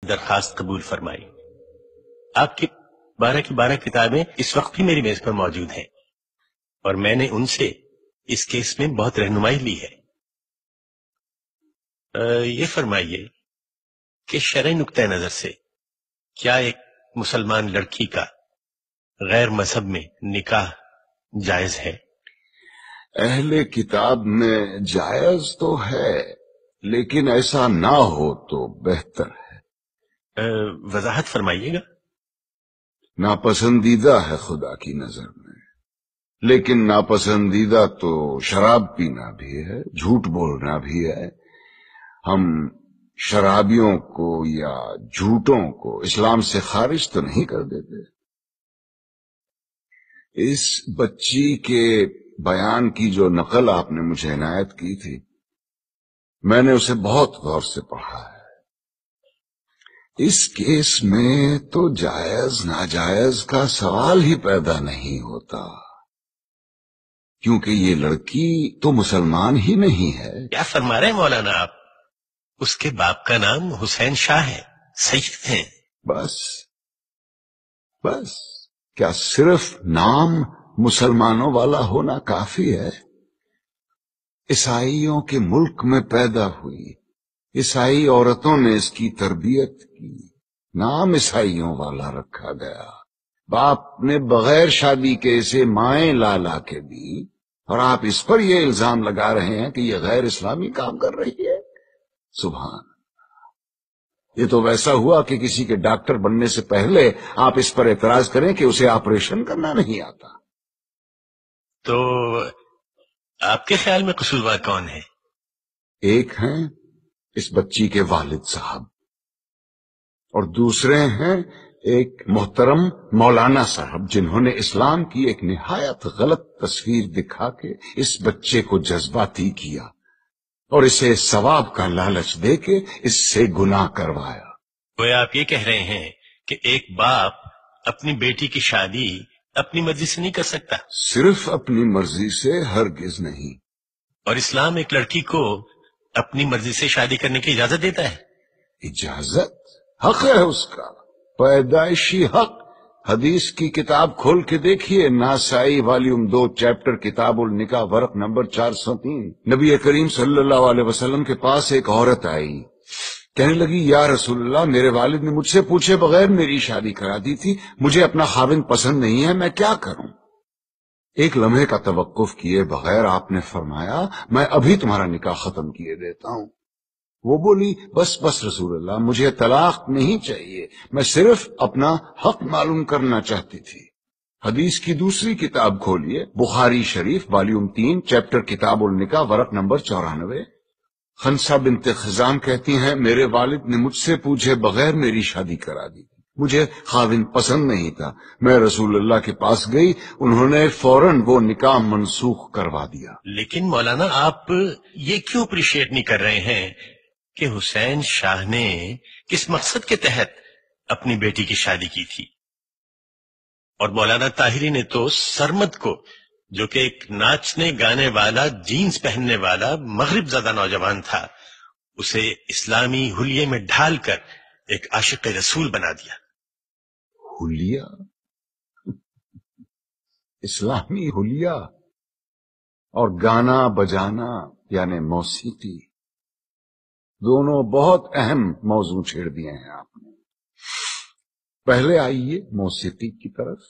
درخواست قبول فرمائی۔ آپ کی 12 کی 12 کتابیں اس وقت بھی میری میز پر موجود ہیں اور میں نے ان سے اس کیس میں بہت رہنمائی لی ہے۔ یہ فرمائیے کہ شرعی نقطہ نظر سے کیا ایک مسلمان لڑکی کا غیر مذہب میں نکاح جائز ہے؟ اہل کتاب میں جائز تو ہے، لیکن ایسا نہ ہو تو بہتر ہے۔ وضاحت فرمائیے گا۔ ناپسندیدہ ہے خدا کی نظر میں، لیکن ناپسندیدہ تو شراب پینا بھی ہے، جھوٹ بولنا بھی ہے۔ ہم شرابیوں کو یا جھوٹوں کو اسلام سے خارج تو نہیں کر دیتے۔ اس بچی کے بیان کی جو نقل آپ نے مجھے عنایت کی تھی، میں نے اسے بہت غور سے پڑھا ہے۔ اس کیس میں تو جائز ناجائز کا سوال ہی پیدا نہیں ہوتا، کیونکہ یہ لڑکی تو مسلمان ہی نہیں ہے۔ کیا فرما رہے ہیں مولانا آپ؟ اس کے باپ کا نام حسین شاہ ہے، سید ہیں۔ بس کیا صرف نام مسلمانوں والا ہونا کافی ہے؟ عیسائیوں کے ملک میں پیدا ہوئی، عیسائی عورتوں نے اس کی تربیت کی، نام عیسائیوں والا رکھا گیا، باپ نے بغیر شادی کے اسے مائیں لا کے دی، اور آپ اس پر یہ الزام لگا رہے ہیں کہ یہ غیر اسلامی کام کر رہی ہے۔ سبحان، یہ تو ویسا ہوا کہ کسی کے ڈاکٹر بننے سے پہلے آپ اس پر اعتراض کریں کہ اسے آپریشن کرنا نہیں آتا۔ تو آپ کے خیال میں قصوروار کون ہے؟ ایک ہیں اس بچی کے والد صاحب، اور دوسرے ہیں ایک محترم مولانا صاحب، جنہوں نے اسلام کی ایک نہایت غلط تصویر دکھا کے اس بچے کو جذباتی کیا اور اسے ثواب کا لالچ دے کے اس سے گناہ کروایا۔ گویا آپ یہ کہہ رہے ہیں کہ ایک باپ اپنی بیٹی کی شادی اپنی مرضی سے نہیں کر سکتا؟ صرف اپنی مرضی سے ہرگز نہیں۔ اور اسلام ایک لڑکی کو اپنی مرضی سے شادی کرنے کی اجازت دیتا ہے؟ اجازت؟ حق ہے اس کا، پیدائشی حق۔ حدیث کی کتاب کھول کے دیکھیے، ناسائی والیوم 2 چیپٹر کتاب النکاح ورق نمبر 403۔ نبی کریم صلی اللہ علیہ وسلم کے پاس ایک عورت آئی، کہنے لگی یا رسول اللہ، میرے والد نے مجھ سے پوچھے بغیر میری شادی کرا دی تھی، مجھے اپنا خاوند پسند نہیں ہے، میں کیا کروں؟ ایک لمحے کا توقف کیے بغیر آپ نے فرمایا میں ابھی تمہارا نکاح ختم کیے دیتا ہوں۔ وہ بولی بس رسول اللہ، مجھے طلاق نہیں چاہیے، میں صرف اپنا حق معلوم کرنا چاہتی تھی۔ حدیث کی دوسری کتاب کھولیے، بخاری شریف والیوم 3 چیپٹر کتاب النکاح ورق نمبر 94۔ خنسا بنت خزام کہتی ہیں میرے والد نے مجھ سے پوچھے بغیر میری شادی کرا دی، مجھے خاوند پسند نہیں تھا، میں رسول اللہ کے پاس گئی، انہوں نے فوراً وہ نکاح منسوخ کروا دیا۔ لیکن مولانا آپ یہ کیوں اپریشیٹ نہیں کر رہے ہیں کہ حسین شاہ نے کس مقصد کے تحت اپنی بیٹی کی شادی کی تھی؟ اور مولانا طاہری نے تو سرمد کو، جو کہ ایک ناچنے گانے والا، جینز پہننے والا مغرب زدہ نوجوان تھا، اسے اسلامی حلیے میں ڈھال کر ایک عاشق رسول بنا دیا۔ حلیہ؟ اسلامی حلیہ اور گانا بجانا یعنی موسیقی، دونوں بہت اہم موضوع چھیڑ دیے ہیں آپ نے۔ پہلے آئیے موسیقی کی طرف۔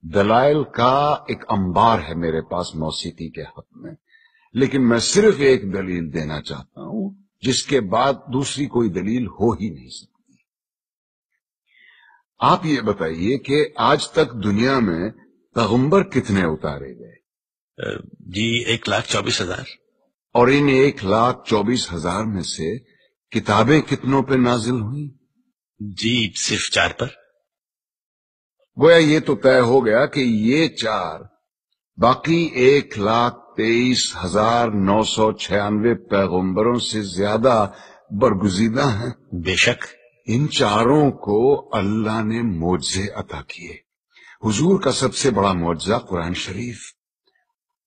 دلائل کا ایک انبار ہے میرے پاس موسیقی کے حق میں، لیکن میں صرف ایک دلیل دینا چاہتا ہوں جس کے بعد دوسری کوئی دلیل ہو ہی نہیں سکتی۔ آپ یہ بتائیے کہ آج تک دنیا میں پیغمبر کتنے اتارے گئے؟ جی 1,24,000۔ اور ان 1,24,000 میں سے کتابیں کتنوں پہ نازل ہوئیں؟ جی صرف 4 پر۔ گویا یہ تو طے ہو گیا کہ یہ 4 باقی 1,23,996 پیغمبروں سے زیادہ برگزیدہ ہیں۔ بے شک ان 4 کو اللہ نے معجزے عطا کیے۔ حضور کا سب سے بڑا معجزہ قرآن شریف،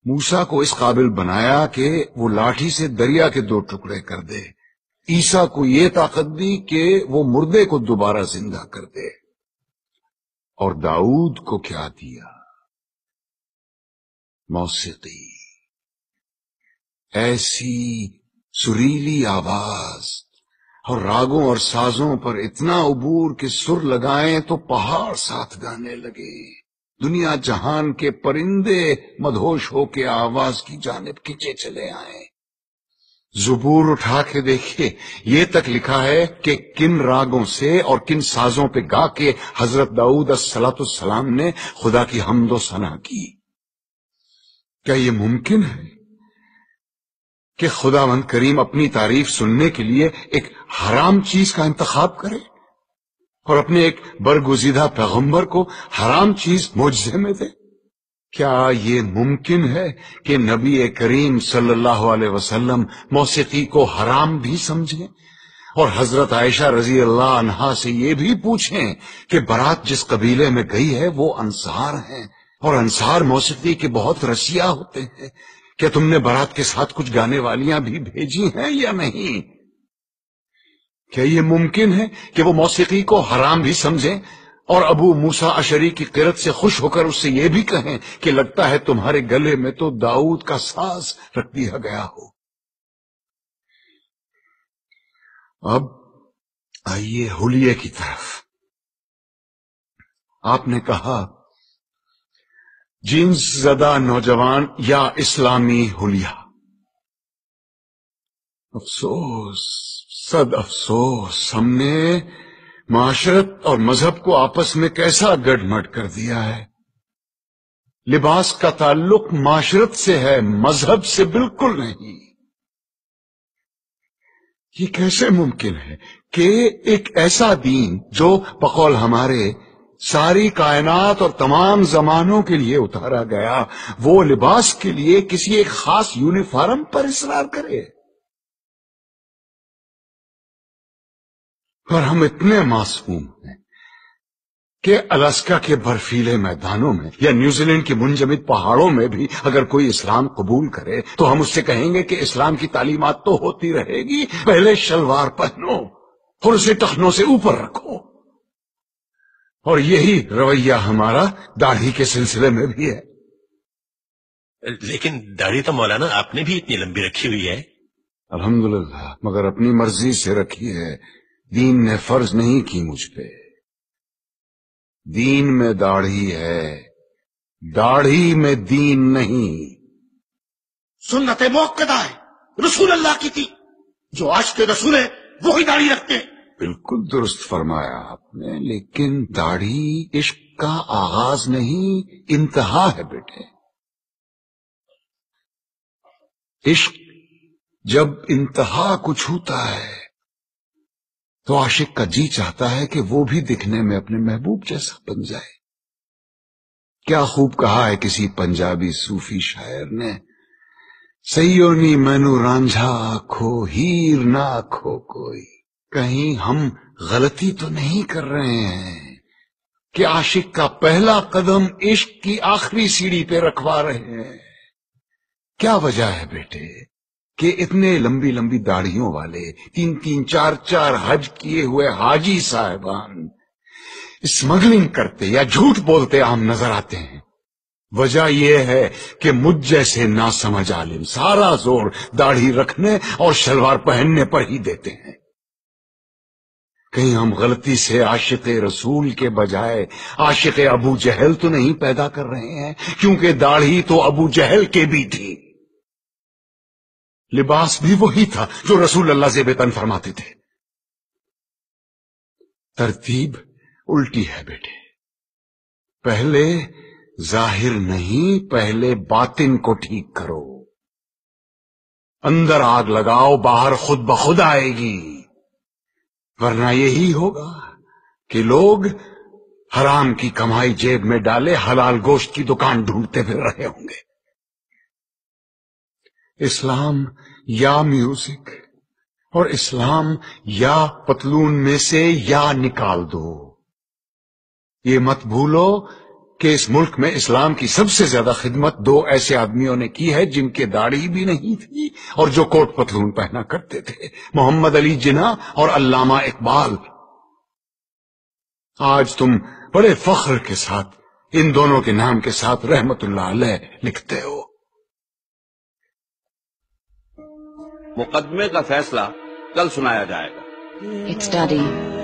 موسیٰ کو اس قابل بنایا کہ وہ لاٹھی سے دریا کے 2 ٹکڑے کر دے، عیسیٰ کو یہ طاقت دی کہ وہ مردے کو دوبارہ زندہ کر دے، اور داؤد کو کیا دیا؟ موسیقی، ایسی سریلی آواز اور راگوں اور سازوں پر اتنا عبور کہ سر لگائیں تو پہاڑ ساتھ گانے لگے، دنیا جہان کے پرندے مدہوش ہو کے آواز کی جانب کھینچے چلے آئیں۔ زبور اٹھا کے دیکھیے، یہ تک لکھا ہے کہ کن راگوں سے اور کن سازوں پہ گا کے حضرت داؤد الصلاۃ السلام نے خدا کی حمد و ثنا کی۔ کیا یہ ممکن ہے کہ خداوند کریم اپنی تعریف سننے کے لیے ایک حرام چیز کا انتخاب کرے اور اپنے ایک برگزیدہ پیغمبر کو حرام چیز معجزے میں دے؟ کیا یہ ممکن ہے کہ نبی کریم صلی اللہ علیہ وسلم موسیقی کو حرام بھی سمجھیں اور حضرت عائشہ رضی اللہ عنہا سے یہ بھی پوچھیں کہ برات جس قبیلے میں گئی ہے وہ انصار ہیں اور انصار موسیقی کے بہت رسیا ہوتے ہیں، کیا تم نے برات کے ساتھ کچھ گانے والیاں بھی بھیجی ہیں یا نہیں؟ کیا یہ ممکن ہے کہ وہ موسیقی کو حرام بھی سمجھیں اور ابو موسیٰ اشعری کی قرت سے خوش ہو کر اس سے یہ بھی کہیں کہ لگتا ہے تمہارے گلے میں تو داؤد کا ساز رکھ دیا گیا ہو؟ اب آئیے حلیے کی طرف۔ آپ نے کہا جنس زدہ نوجوان یا اسلامی حلیہ۔ افسوس، صد افسوس، ہم نے معاشرت اور مذہب کو آپس میں کیسا گڑ مڈ کر دیا ہے۔ لباس کا تعلق معاشرت سے ہے، مذہب سے بالکل نہیں۔ یہ کیسے ممکن ہے کہ ایک ایسا دین جو بقول ہمارے ساری کائنات اور تمام زمانوں کے لیے اتارا گیا، وہ لباس کے لیے کسی ایک خاص یونیفارم پر اصرار کرے؟ اور ہم اتنے معصوم ہیں کہ الاسکا کے برفیلے میدانوں میں یا نیوزی لینڈ کے منجمد پہاڑوں میں بھی اگر کوئی اسلام قبول کرے تو ہم اس سے کہیں گے کہ اسلام کی تعلیمات تو ہوتی رہے گی، پہلے شلوار پہنو اور اسے ٹخنوں سے اوپر رکھو۔ اور یہی رویہ ہمارا داڑھی کے سلسلے میں بھی ہے۔ لیکن داڑھی تو مولانا آپ نے بھی اتنی لمبی رکھی ہوئی ہے۔ الحمدللہ، مگر اپنی مرضی سے رکھی ہے، دین نے فرض نہیں کی مجھ پہ۔ دین میں داڑھی ہے، داڑھی میں دین نہیں۔ سنت موقدہ ہے، رسول اللہ کی تھی، جو عاشق رسول ہے وہی داڑھی رکھتے ہیں۔ بالکل درست فرمایا آپ نے، لیکن داڑھی عشق کا آغاز نہیں، انتہا ہے بیٹے۔ عشق جب انتہا کو چھوتا ہے تو عاشق کا جی چاہتا ہے کہ وہ بھی دکھنے میں اپنے محبوب جیسا بن جائے۔ کیا خوب کہا ہے کسی پنجابی صوفی شاعر نے، سیونی مینو رانجھا آکھو ہیر نہ آکھو کوئی۔ کہیں ہم غلطی تو نہیں کر رہے ہیں کہ عاشق کا پہلا قدم عشق کی آخری سیڑھی پہ رکھوا رہے ہیں؟ کیا وجہ ہے بیٹے کہ اتنے لمبی لمبی داڑھیوں والے 3-3 4-4 حج کیے ہوئے حاجی صاحبان اسمگلنگ کرتے یا جھوٹ بولتے عام نظر آتے ہیں؟ وجہ یہ ہے کہ مجھ جیسے ناسمجھ عالم سارا زور داڑھی رکھنے اور شلوار پہننے پر ہی دیتے ہیں۔ کہیں ہم غلطی سے عاشق رسول کے بجائے عاشق ابو جہل تو نہیں پیدا کر رہے ہیں؟ کیونکہ داڑھی تو ابو جہل کے بھی تھی، لباس بھی وہی تھا جو رسول اللہ زیب تن فرماتے تھے۔ ترتیب الٹی ہے بیٹے، پہلے ظاہر نہیں، پہلے باطن کو ٹھیک کرو۔ اندر آگ لگاؤ، باہر خود بخود آئے گی، ورنہ یہی ہوگا کہ لوگ حرام کی کمائی جیب میں ڈالے حلال گوشت کی دکان ڈھونڈتے پھر رہے ہوں گے۔ اسلام یا میوزک اور اسلام یا پتلون میں سے یا نکال دو۔ یہ مت بھولو کہ اس ملک میں اسلام کی سب سے زیادہ خدمت دو ایسے آدمیوں نے کی ہے جن کے داڑھی بھی نہیں تھی اور جو کوٹ پتلون پہنا کرتے تھے، محمد علی جناح اور علامہ اقبال۔ آج تم بڑے فخر کے ساتھ ان دونوں کے نام کے ساتھ رحمت اللہ علیہ لکھتے ہو۔ مقدمے کا فیصلہ کل سنایا جائے گا۔ It's Daddy.